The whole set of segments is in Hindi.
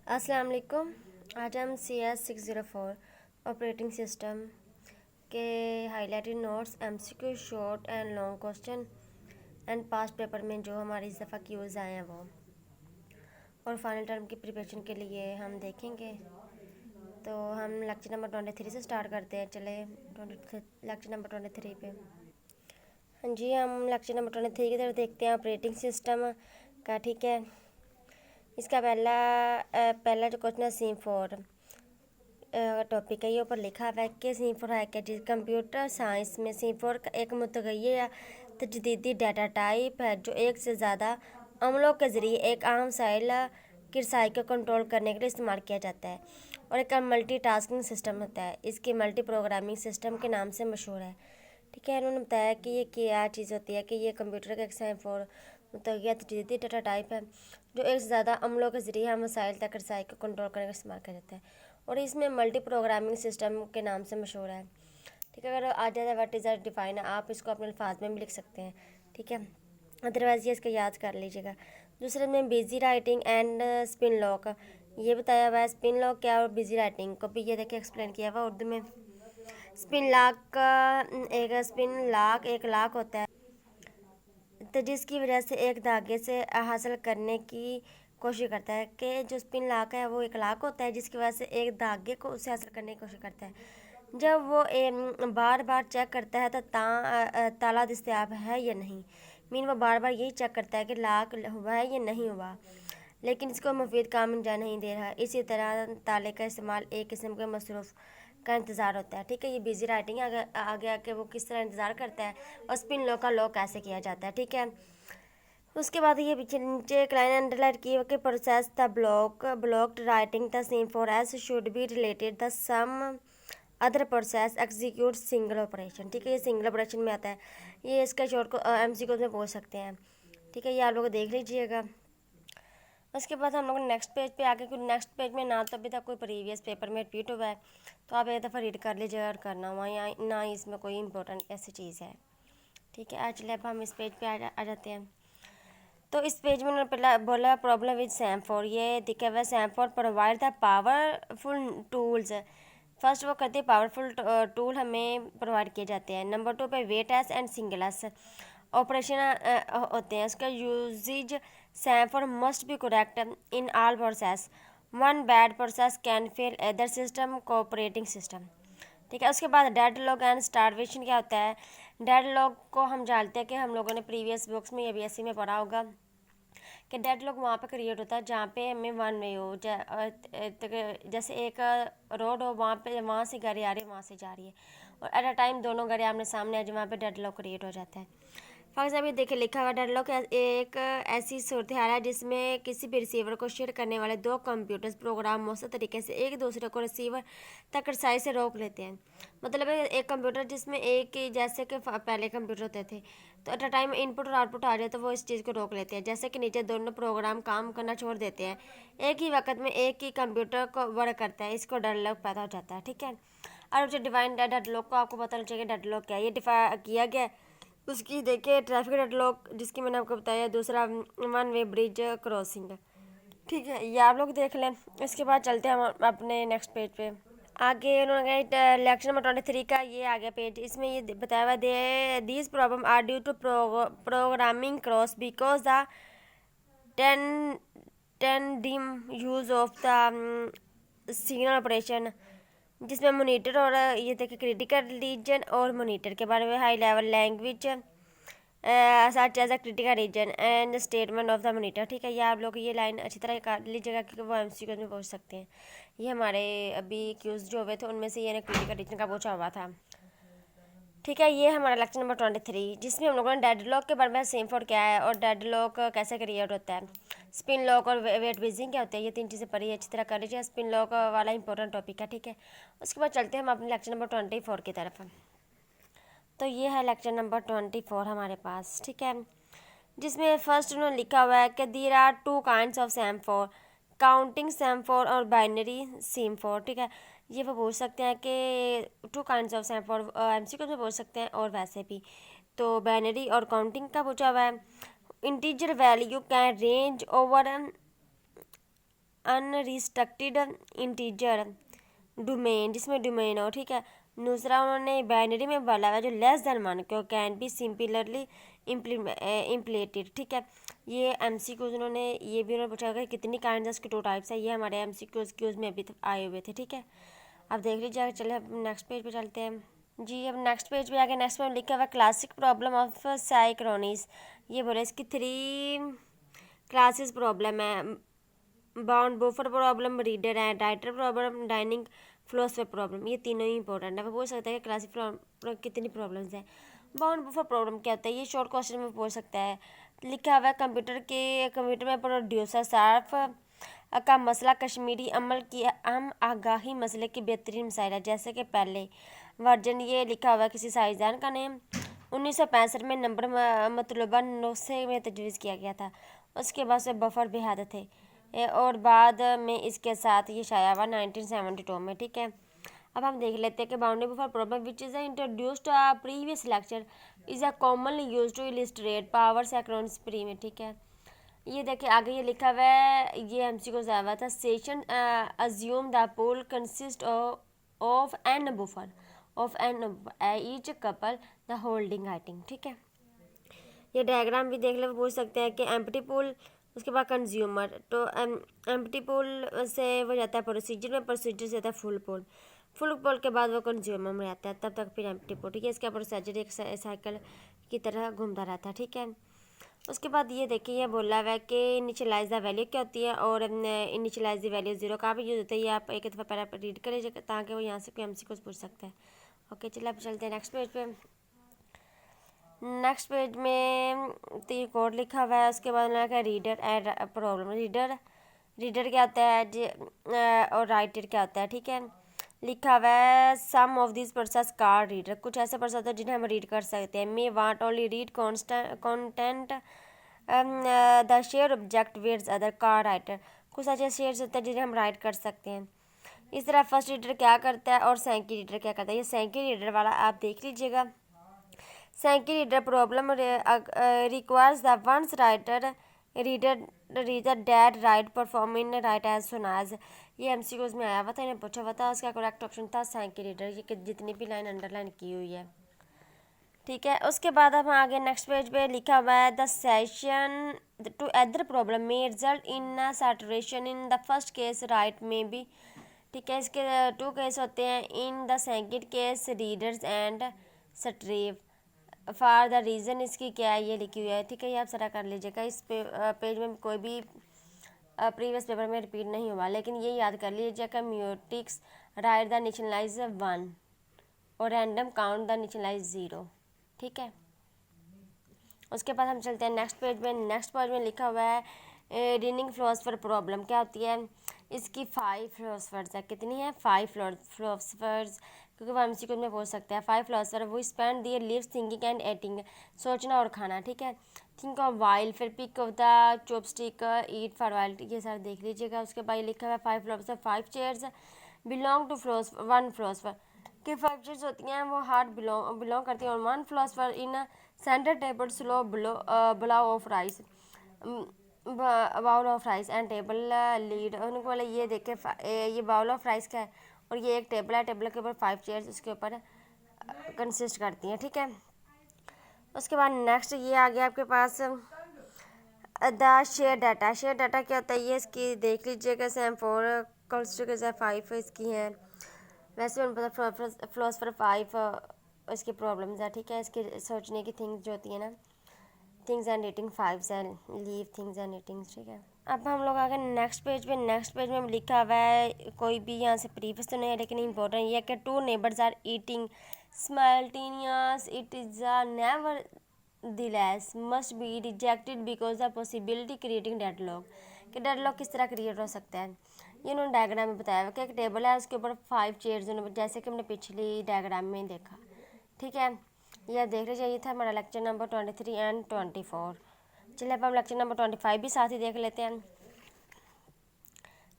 अस्सलाम वालेकुम। आज हम CS604 ऑपरेटिंग सिस्टम के highlighted notes, MCQ, short and long question and past paper में जो हमारी इस दफ़ा क्यूज़ आए हैं वो और फाइनल टर्म की प्रिपरेशन के लिए हम देखेंगे। तो हम लेक्चर नंबर 23 से स्टार्ट करते हैं। चले लेक्चर नंबर 23 पे। हाँ जी, हम लेक्चर नंबर 23 की तरफ देखते हैं ऑपरेटिंग सिस्टम का। ठीक है, इसका पहला जो क्वेश्चन है C4 टॉपिक है, ये ऊपर लिखा हुआ है कि C4 है क्या। जिस कंप्यूटर साइंस में C4 का एक मुतगय्यर या तजदीदी डाटा टाइप है जो एक से ज़्यादा अमलों के ज़रिए एक आम साइल की रसाई को कंट्रोल करने के लिए इस्तेमाल किया जाता है और एक मल्टी टास्किंग सिस्टम होता है। इसकी मल्टी प्रोग्रामिंग सिस्टम के नाम से मशहूर है। ठीक है, उन्होंने बताया कि ये क्या चीज़ होती है कि ये कंप्यूटर का एक C4 मुतगय्यर तजदीदी डाटा टाइप है जो एक से ज़्यादा अमलों के ज़रिए हम मसाइल तक रसाई को कंट्रोल करने का इस्तेमाल किया जाता है और इसमें मल्टी प्रोग्रामिंग सिस्टम के नाम से मशहूर है। ठीक है, अगर आ जाए व्हाट इज़ डिफाइन, आप इसको अपने अल्फाज में भी लिख सकते हैं। ठीक है, अदरवाइज़ ये इसका याद कर लीजिएगा। दूसरे में busy writing and spin lock, ये बताया हुआ है। स्पिन लॉक क्या और बिजी राइटिंग को भी ये देखिए एक्सप्लेन किया हुआ उर्दू में। स्पिन लॉक एक लॉक होता है तो जिसकी वजह से एक धागे से हासिल करने की कोशिश करता है कि जो स्पिन लॉक है वो एक लॉक होता है जिसकी वजह से एक धागे को उससे हासिल करने की कोशिश करता है। जब वो बार बार चेक करता है तो ताला दस्तयाब है या नहीं। मीन वो बार बार यही चेक करता है कि लॉक हुआ है या नहीं हुआ, लेकिन इसको मुफीद काम अंजाम नहीं दे रहा। इसी तरह ताले का इस्तेमाल एक किस्म के मसरूफ़ का इंतज़ार होता है। ठीक है, ये बिजी राइटिंग आगे आके वो किस तरह इंतज़ार करता है और स्पिन लॉक का लॉक कैसे किया जाता है। ठीक है, उसके बाद ये पीछे नीचे एक लाइन अंडरलाइन की है कि process the blocked writing the same for S should be related the some other process execute single operation. ठीक है, ये सिंगल ऑपरेशन में आता है। ये इसका शॉर्ट को MCQ में पूछ सकते हैं। ठीक है, ये आप लोग देख लीजिएगा। उसके बाद हम लोग नेक्स्ट पेज पे आके, क्योंकि नेक्स्ट पेज में ना तो अभी तक कोई प्रीवियस पेपर में रिपीट हुआ है तो आप एक दफ़ा रीड कर लीजिएगा और करना हुआ या ना इसमें कोई इंपॉर्टेंट ऐसी चीज़ है। ठीक है, चलिए अब हम इस पेज पे आ जाते हैं। तो इस पेज में उन्होंने पहला बोला प्रॉब्लम विद सैमफोर, ये दिखा हुआ है semaphore provide the powerful tools. First वो कहते हैं पावरफुल टूल हमें प्रोवाइड किए जाते हैं। नंबर 2 पे wait S and single S operation होते हैं। उसका usage semaphore must be correct in all process, one bad process can fail other system cooperating system. ठीक है, उसके बाद डेड लॉग एंड स्टारवेशन क्या होता है। डेड लॉग को हम जानते हैं कि हम लोगों ने प्रीवियस बुक्स में या BSc में पढ़ा होगा कि डेड लॉग वहाँ पे क्रिएट होता है जहाँ पे हमें वन वे हो, जैसे एक रोड हो, वहाँ से गाड़ी आ रही है, वहाँ से जा रही है और एट अ टाइम दोनों गाड़ी आमने सामने आ जाए, वहाँ पे डेड लॉग क्रिएट हो जाता है। फॉर एग्जाम्पल ये देखिए लिखा हुआ डेडलॉक एक ऐसी सूरत हाल है जिसमें किसी भी रिसीवर को शेयर करने वाले दो कंप्यूटर्स प्रोग्राम मौसम तरीके से एक दूसरे को रिसीवर तक रसाई से रोक लेते हैं। मतलब एक कंप्यूटर जिसमें एक ही, जैसे कि पहले कंप्यूटर होते थे तो एट अ टाइम इनपुट और आउटपुट आ जाए तो वो इस चीज़ को रोक लेते हैं। जैसे कि नीचे दोनों प्रोग्राम काम करना छोड़ देते हैं, एक ही वक्त में एक ही कंप्यूटर को वर्क करता है, इसको डेडलॉक पैदा हो जाता है। ठीक है, और जो डिवाइन डेडलॉक को आपको पता चाहिए डेडलॉक क्या है, ये डिफाइन किया गया है। उसकी देखिए ट्रैफिक डेडलॉक जिसकी मैंने आपको बताया, दूसरा वन वे ब्रिज क्रॉसिंग। ठीक है, ये आप लोग देख लें। इसके बाद चलते हैं हम अपने नेक्स्ट पेज पे। आगे उन्होंने लेक्चर नंबर 23 का ये आ गया पेज। इसमें ये बताया हुआ they these problem are due to programming cross because the ten ten dim use of the signal operation, जिसमें मोनीटर और ये देखिए क्रिटिकल रीजन और मोनीटर के बारे में high level language such as a critical region and statement of the monitor. ठीक है, ये आप लोग ये लाइन अच्छी तरह काट लीजिएगा क्योंकि वो MCQ में पूछ सकते हैं। ये हमारे अभी क्यूज जो हुए थे उनमें से ये क्रिटिकल रीजन का पूछा हुआ था। ठीक है, ये हमारा लेक्चर नंबर 23 जिसमें हम लोगों ने डेडलॉक के बारे में सेम फॉर क्या है और डेडलॉक कैसे क्रिएट होता है, स्पिन लॉक और वेट ब्रिजिंग क्या होता है, ये तीन चीज़ें पढ़ी अच्छी तरह कर लीजिए। स्पिन लॉक वाला इंपॉर्टेंट टॉपिक है। ठीक है, उसके बाद चलते हैं हम अपने लेक्चर नंबर 24 की तरफ। तो ये है लेक्चर नंबर 24 हमारे पास। ठीक है, जिसमें फर्स्ट उन्होंने लिखा हुआ है कि there are two kinds of सेम4, काउंटिंग सेम4 और बाइनरी सेम4। ठीक है, ये वो पूछ सकते हैं कि टू काइंड्स ऑफ सेम4 MCQ में पूछ सकते हैं और वैसे भी। तो बाइनरी और काउंटिंग का पूछा हुआ है। Integer value can range over unrestricted integer domain, जिसमें डोमेन हो, ठीक है। दूसरा उन्होंने बाइनरी में बोला हुआ जो लेस देन 1 को कैन बी सिंपलरली इम्प्लीटेड, ठीक है। ये MCQs उन्होंने ये भी उन्होंने पूछा कि कितनी काइंड उसके 2 टाइप्स है, ये हमारे MCQs में अभी आए हुए थे, ठीक है। अब देख लीजिए, चले अब नेक्स्ट पेज पे चलते हैं जी। अब नेक्स्ट पेज पे आगे नेक्स्ट में लिखा हुआ क्लासिक प्रॉब्लम ऑफ साइक्रोनिस। ये बोले इसकी 3 क्लासेस प्रॉब्लम है, bound buffer problem, reader and writer problem, dining philosopher problem. ये तीनों ही इंपॉर्टेंट है। वो पूछ सकता है कि क्लासिक कितनी प्रॉब्लम्स हैं। बाउंड बफर प्रॉब्लम क्या होता है, ये शॉर्ट क्वेश्चन में पूछ सकता है। लिखा हुआ है कंप्यूटर में प्रोड्यूसर सार्फ का मसला कश्मीरी अमल की अहम आगाही मसले की बेहतरीन मिसाइल है। जैसे कि पहले वर्जन ये लिखा हुआ है किसी साइंसदान का नेम 1965 में नंबर मतलूबा नुस्खे में तजवीज़ किया गया था। उसके बाद से बफर बेहद थे और बाद में इसके साथ ये शाया हुआ 1972 में, ठीक है। अब हम देख लेते हैं कि boundary buffer problem which is introduced previous lecture is a commonly use to illustrate power synchronous pre में, ठीक है। ये देखिए आगे ये लिखा हुआ है, ये MCQ को हुआ था। Session assume the pool consist of N buffer of N each couple the holding item, ठीक है। ये डायग्राम भी देख ले पूछ सकते हैं कि एम्प्टी पोल, उसके बाद कंज्यूमर, तो एम्प्टी पोल से वो जाता है प्रोसीजर में, प्रोसीजर से जाता है फुल पोल के बाद वो कंज्यूमर में रहता है, तब तक फिर एम्प्टी पोल, ठीक है। इसका प्रोसीजर एक साइकिल की तरह घूमता रहता है, ठीक है। उसके बाद ये देखिए ये बोला हुआ है कि इनिशियलाइज द वैल्यू क्या होती है और इनिशियलाइज द वैल्यू 0 कहाँ पे यूज़ होता है, ये आप एक दफ़ा पहले रीड कर लीजिए ताकि वो यहाँ से कोई MCQ पूछ सकता है। ओके चलिए अब चलते हैं नेक्स्ट पेज पे। नेक्स्ट पेज में तो ये कोड लिखा हुआ है, उसके बाद उन्होंने कहा रीडर एंड प्रॉब्लम। रीडर क्या होता है और राइटर क्या होता है, ठीक है। लिखा हुआ है some of this process car reader, कुछ ऐसे प्रोसेस होते हैं जिन्हें हम रीड कर सकते हैं। May want only read content the share object whereas other car writer, कुछ ऐसे शेयर्स होते हैं जिन्हें हम राइट कर सकते हैं। इस तरह फर्स्ट रीडर क्या करता है और सेकंड रीडर क्या करता है। ये सेकंड रीडर वाला आप देख लीजिएगा। Second reader problem requires the once reader dad write perform in write as soon as. ये MCQs में आया हुआ था, इन्हें पूछा हुआ था। उसका करेक्ट ऑप्शन था सेकंड रीडर, ये जितनी भी लाइन अंडरलाइन की हुई है, ठीक है। उसके बाद अब आगे नेक्स्ट पेज पे लिखा हुआ है the session to other problem में result in saturation in the first case right में भी, ठीक है। इसके 2 केस होते हैं। In the second case readers and strive for the reason इसकी क्या है ये लिखी हुई है, ठीक है। ये आप सारा कर लीजिएगा। इस पेज में कोई भी प्रीवियस पेपर में रिपीट नहीं हुआ, लेकिन ये याद कर लीजिएगा म्यूटिक्स राइट द इनिशियलाइज 1 और रैंडम काउंट द इनिशियलाइज 0, ठीक है। उसके बाद हम चलते हैं नेक्स्ट पेज में। नेक्स्ट पेज में लिखा हुआ है रीडिंग फिलोसफर प्रॉब्लम क्या होती है। इसकी 5 फिलोसफर्स है, कितनी है 5 फिलोसफर्स, क्योंकि वो MCQ में पूछ सकते हैं। 5 फिलोसफर वो spend their lives thinking and eating, सोचना और खाना, ठीक है। थिंक ऑफ वाइल, फिर pick of the chopstick, eat for while, ये सारा देख लीजिएगा। उसके बाद लिखा हुआ है 5 philosopher 5 chairs belong to philosopher 1 philosopher कि 5 चेयर्स होती हैं वो हार्ट बिलोंग करती हैं और 1 philosopher in centre table slow blow of rice bowl of rice and table lead. उनको बोले ये देखे ये बाउल ऑफ राइस का है और ये एक टेबल है, टेबल के ऊपर 5 चेयर्स उसके ऊपर कंसिस्ट करती हैं, ठीक है। उसके बाद नेक्स्ट ये आ गया आपके पास the share data. Share data क्या होता है ये इसकी देख लीजिएगा। सैम 4 कॉल्स के 5 इसकी हैं, वैसे उन पता फिलोसफर 5 इसकी प्रॉब्लम्स है, ठीक है। इसके सोचने की थिंग्स जो होती है ना, things and eating 5 and leave things and eatings, ठीक है। अब हम लोग आगे नेक्स्ट पेज पे। नेक्स्ट पेज में लिखा हुआ है कोई भी यहाँ से प्रीवियस तो नहीं है, लेकिन इंपॉर्टेंट ये है कि 2 neighbours are eating simultaneous it is a nevertheless must be rejected because the possibility creating deadlock, कि डेडलॉक किस तरह क्रिएट हो सकता है ये उन्होंने डायग्राम में बताया हुआ कि एक टेबल है उसके ऊपर 5 चेयर्स जैसे कि हमने पिछली डायग्राम में देखा, ठीक है। यह देख लीजिए। ये था हमारा लेक्चर नंबर 23 एंड 24। चलिए अब हम लेक्चर नंबर 25 भी साथ ही देख लेते हैं,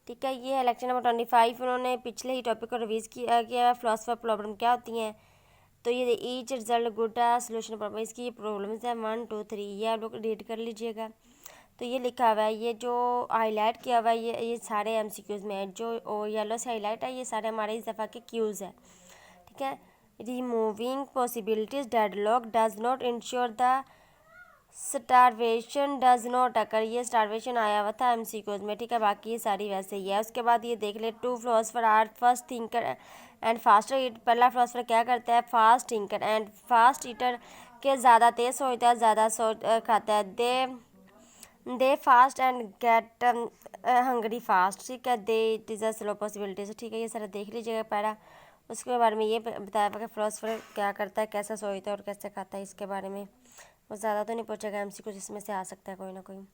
ठीक है। ये है लेक्चर नंबर 25। उन्होंने पिछले ही टॉपिक को रिवीज किया फिलोसफर प्रॉब्लम क्या होती हैं। तो ये each result good solution problem, इसकी ये प्रॉब्लम्स है 1 2 3, ये आप लोग रीड कर लीजिएगा। तो ये लिखा हुआ है, ये जो हाईलाइट किया हुआ है ये सारे एमसीक्यूज़ में है, जो और येलो से हाईलाइट है ये सारे हमारे इस दफ़ा के क्यूज़ है। ठीक है, removing possibilities deadlock does not ensure the starvation does not occur, ये स्टारवेशन आया हुआ था एमसीक्यूज में। ठीक है, बाकी ये सारी वैसे ही है। उसके बाद ये देख ले, two philosopher are first thinker and faster eat, पहला फिलोसफर क्या करता है, fast thinker and fast eater के ज़्यादा तेज सोचता है, ज़्यादा खाता है। They fast and get hungry fast. ठीक है, they it is a slow possibilities. ठीक है, ये सारा देख लीजिएगा पहला। उसके बारे में ये बताया कि फिलोसफर क्या करता है, कैसा सोचता है और कैसे खाता है, इसके बारे में वो ज़्यादा तो नहीं पूछेगा एमसीक्यू, जिसमें से आ सकता है कोई ना कोई।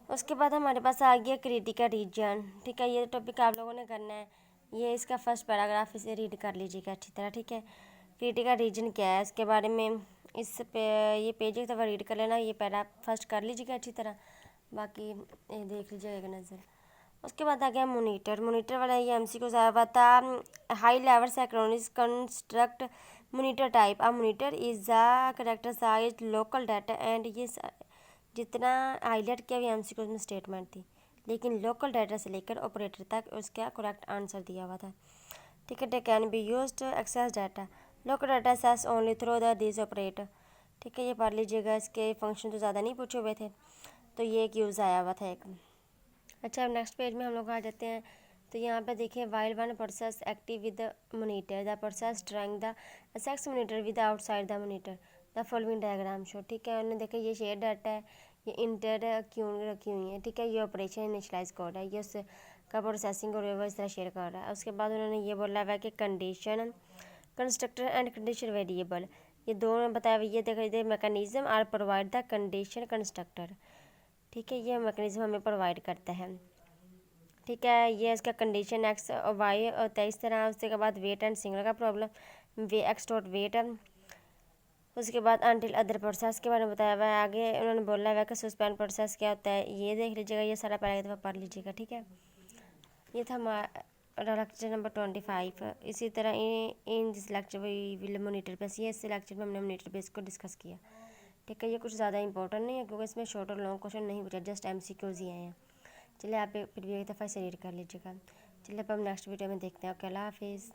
उसके बाद हमारे पास आ गया क्रिटिकल रीजन। ठीक है, ये टॉपिक आप लोगों ने करना है, ये इसका फर्स्ट पैराग्राफ, इसे रीड कर लीजिएगा अच्छी तरह। ठीक है, क्रिटिकल रीजन क्या है इसके बारे में इस पे ये पेज एक दफ़ा रीड कर लेना, ये पैरा फर्स्ट कर लीजिएगा अच्छी तरह, बाकी ये देख लीजिएगा एक नज़र। उसके बाद आ गया मोनीटर। मोनीटर वाला ये एमसीक्यू आया हुआ था, high level synchronous construct monitor type. A monitor is a characterise local data and ये जितना हाईलाइट किया हुआ एमसीक्यू में स्टेटमेंट थी, लेकिन लोकल डाटा से लेकर ऑपरेटर तक उसका करेक्ट आंसर दिया हुआ था। ठीक है, they can be used to access data, local data access only through the this operator. ठीक है, ये पढ़ लीजिएगा, इसके फंक्शन तो ज़्यादा नहीं पूछे हुए थे, तो ये एक यूज़ आया हुआ था एक। अच्छा, अब नेक्स्ट पेज में हम लोग आ जाते हैं। तो यहाँ पे देखिए, while one process active with the monitor, the process drawing the sex monitor with outside the monitor, the following diagram show. ठीक है, उन्होंने देखा ये शेयर डाटा है, ये इंटर क्यों रखी हुई है। ठीक है, ये ऑपरेशन इनिशलाइज कोड है, ये उसका प्रोसेसिंग और वो इस तरह शेयर कर रहा है। उसके बाद उन्होंने ये बोला हुआ है कि condition constructor and condition variable, ये दोनों बताया हुआ, ये देख लीजिए mechanism are provide the condition constructor. ठीक है, ये मैकेनिज्म हमें प्रोवाइड करता है। ठीक है, ये इसका कंडीशन एक्स और वाई होता है इस तरह। उसके बाद वेट एंड सिंगल का प्रॉब्लम, वे एक्स डॉट वेट। उसके बाद अनटिल अदर प्रोसेस के बारे में बताया हुआ है। आगे उन्होंने बोला हुआ है कि सस्पेंड प्रोसेस क्या होता है, ये देख लीजिएगा, ये सारा पहले एक दफ़ा पढ़ लीजिएगा। ठीक है, ये था हमारा लेक्चर नंबर 25। इसी तरह in this lecture we will monitor base, ये इस लेक्चर में हमने मोनीटर बेस को डिस्कस किया। ठीक है, ये कुछ ज़्यादा इंपॉर्टेंट नहीं है क्योंकि इसमें शॉर्ट और लॉन्ग क्वेश्चन नहीं पूछा, जस्ट एमसीक्यूज ही आए हैं। चलिए, आप फिर भी एक दफ़ा इसे रीड कर लीजिएगा। चलिए, अब हम नेक्स्ट वीडियो में देखते हैं। ओके, अल्लाह हाफिज़।